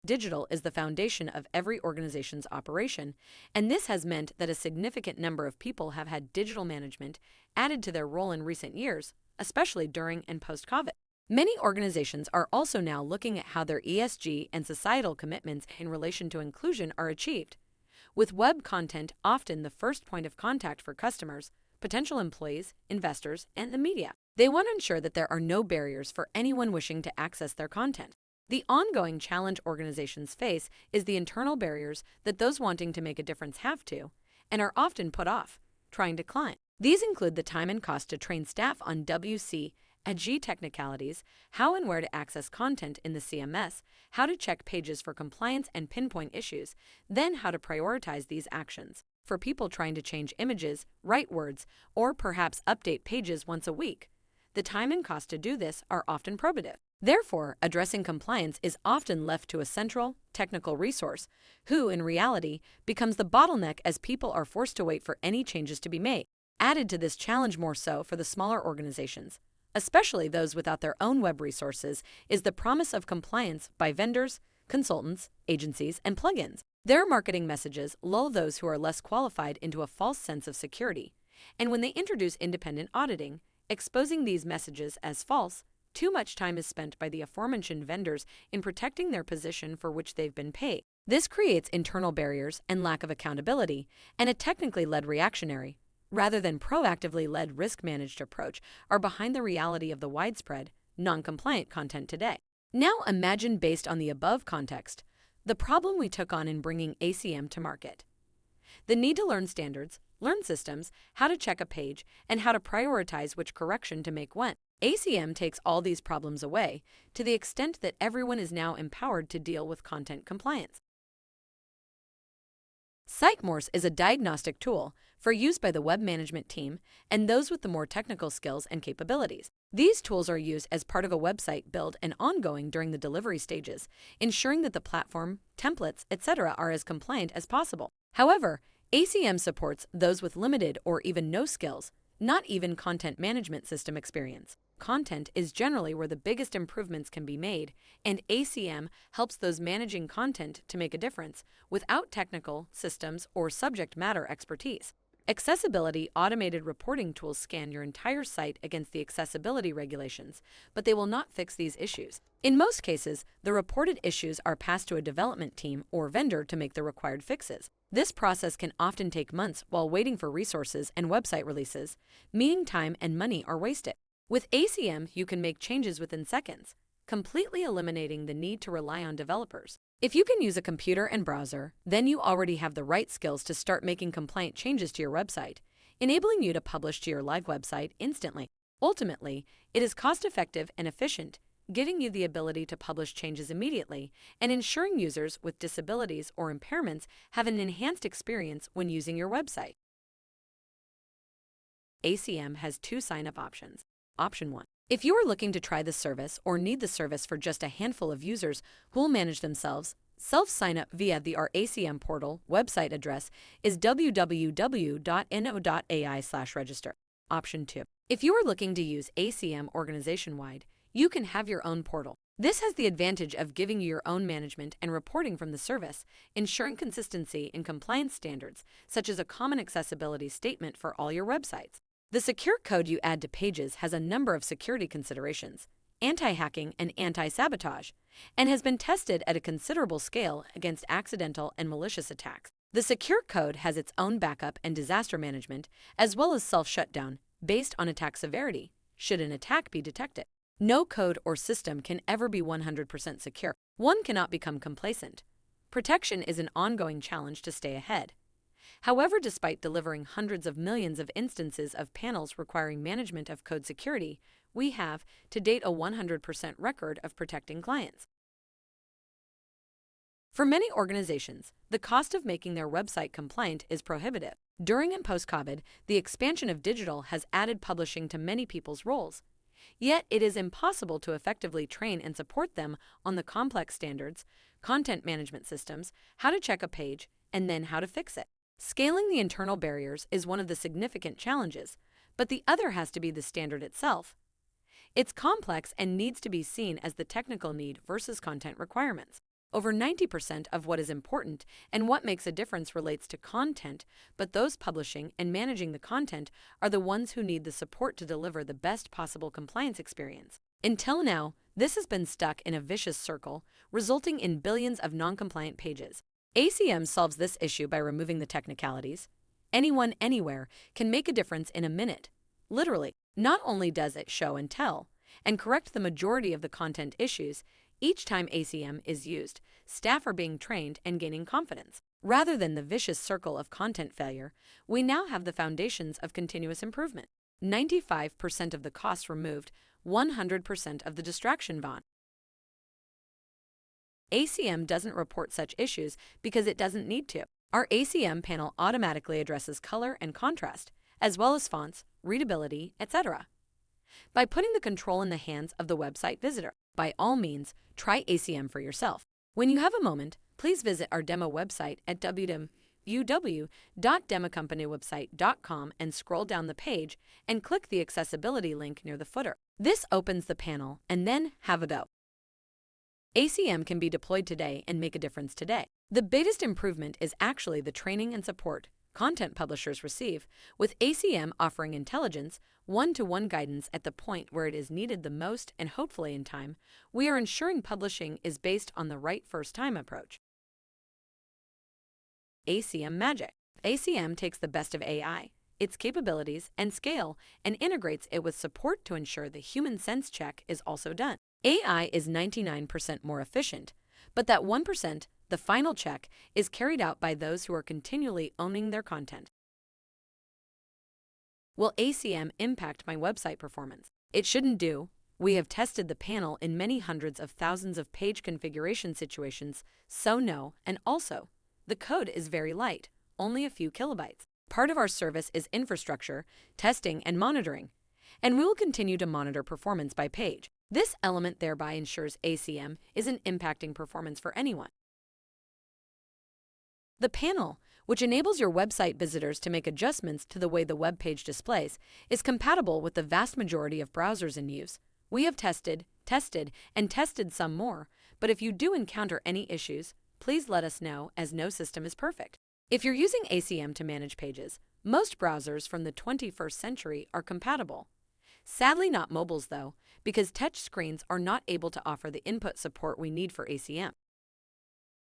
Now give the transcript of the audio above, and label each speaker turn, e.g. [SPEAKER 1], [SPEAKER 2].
[SPEAKER 1] Digital is the foundation of every organization's operation, and this has meant that a significant number of people have had digital management added to their role in recent years, especially during and post-COVID. Many organizations are also now looking at how their ESG and societal commitments in relation to inclusion are achieved, with web content often the first point of contact for customers, potential employees, investors, and the media. They want to ensure that there are no barriers for anyone wishing to access their content. The ongoing challenge organizations face is the internal barriers that those wanting to make a difference have to, and are often put off, trying to climb. These include the time and cost to train staff on WC and G technicalities, how and where to access content in the CMS, how to check pages for compliance and pinpoint issues, then how to prioritize these actions. For people trying to change images, write words, or perhaps update pages once a week, the time and cost to do this are often prohibitive. Therefore, addressing compliance is often left to a central, technical resource, who, in reality, becomes the bottleneck as people are forced to wait for any changes to be made. Added to this challenge more so for the smaller organizations, especially those without their own web resources, is the promise of compliance by vendors, consultants, agencies, and plugins. Their marketing messages lull those who are less qualified into a false sense of security, and when they introduce independent auditing, exposing these messages as false, too much time is spent by the aforementioned vendors in protecting their position for which they've been paid. This creates internal barriers and lack of accountability, and a technically led reactionary, rather than proactively led risk-managed approach are behind the reality of the widespread, non-compliant content today. Now imagine, based on the above context, the problem we took on in bringing ACM to market. The need to learn standards, learn systems, how to check a page, and how to prioritize which correction to make when. ACM takes all these problems away to the extent that everyone is now empowered to deal with content compliance. SiteMorse is a diagnostic tool for use by the web management team and those with the more technical skills and capabilities. These tools are used as part of a website build and ongoing during the delivery stages, ensuring that the platform, templates, etc. are as compliant as possible. However, ACM supports those with limited or even no skills, not even content management system experience. Content is generally where the biggest improvements can be made, and ACM helps those managing content to make a difference without technical, systems, or subject matter expertise. Accessibility automated reporting tools scan your entire site against the accessibility regulations, but they will not fix these issues. In most cases, the reported issues are passed to a development team or vendor to make the required fixes. This process can often take months while waiting for resources and website releases, meaning time and money are wasted. With ACM, you can make changes within seconds, completely eliminating the need to rely on developers. If you can use a computer and browser, then you already have the right skills to start making compliant changes to your website, enabling you to publish to your live website instantly. Ultimately, it is cost-effective and efficient, giving you the ability to publish changes immediately and ensuring users with disabilities or impairments have an enhanced experience when using your website. ACM has two sign-up options. Option 1. If you are looking to try the service or need the service for just a handful of users who will manage themselves, self-sign up via our ACM portal. Website address is www.no.ai/register. Option 2. If you are looking to use ACM organization-wide, you can have your own portal. This has the advantage of giving you your own management and reporting from the service, ensuring consistency in compliance standards, such as a common accessibility statement for all your websites. The secure code you add to pages has a number of security considerations, anti-hacking and anti-sabotage, and has been tested at a considerable scale against accidental and malicious attacks. The secure code has its own backup and disaster management, as well as self-shutdown, based on attack severity, should an attack be detected. No code or system can ever be 100% secure. One cannot become complacent. Protection is an ongoing challenge to stay ahead. However, despite delivering hundreds of millions of instances of panels requiring management of code security, we have, to date, a 100% record of protecting clients. For many organizations, the cost of making their website compliant is prohibitive. During and post-COVID, the expansion of digital has added publishing to many people's roles. Yet, it is impossible to effectively train and support them on the complex standards, content management systems, how to check a page, and then how to fix it. Scaling the internal barriers is one of the significant challenges, but the other has to be the standard itself. It's complex and needs to be seen as the technical need versus content requirements. Over 90% of what is important and what makes a difference relates to content, but those publishing and managing the content are the ones who need the support to deliver the best possible compliance experience. Until now, this has been stuck in a vicious circle, resulting in billions of non-compliant pages. ACM solves this issue by removing the technicalities. Anyone, anywhere, can make a difference in a minute. Literally, not only does it show and tell, and correct the majority of the content issues, each time ACM is used, staff are being trained and gaining confidence. Rather than the vicious circle of content failure, we now have the foundations of continuous improvement. 95% of the costs removed, 100% of the distraction gone. ACM doesn't report such issues because it doesn't need to. Our ACM panel automatically addresses color and contrast, as well as fonts, readability, etc. By putting the control in the hands of the website visitor. By all means, try ACM for yourself. When you have a moment, please visit our demo website at www.democompanywebsite.com and scroll down the page and click the accessibility link near the footer. This opens the panel and then have a go. ACM can be deployed today and make a difference today. The biggest improvement is actually the training and support content publishers receive, with ACM offering intelligence, one-to-one guidance at the point where it is needed the most, and hopefully in time, we are ensuring publishing is based on the right first-time approach. ACM Magic. ACM takes the best of AI, its capabilities and scale, and integrates it with support to ensure the human sense check is also done. AI is 99% more efficient, but that 1%, the final check, is carried out by those who are continually owning their content. Will ACM impact my website performance? It shouldn't do. We have tested the panel in many hundreds of thousands of page configuration situations, so no, and also, the code is very light, only a few kilobytes. Part of our service is infrastructure, testing, and monitoring, and we will continue to monitor performance by page. This element thereby ensures ACM isn't impacting performance for anyone. The panel, which enables your website visitors to make adjustments to the way the web page displays, is compatible with the vast majority of browsers in use. We have tested, and tested some more, but if you do encounter any issues, please let us know, as no system is perfect. If you're using ACM to manage pages, most browsers from the 21st century are compatible. Sadly not mobiles though, because touch screens are not able to offer the input support we need for ACM.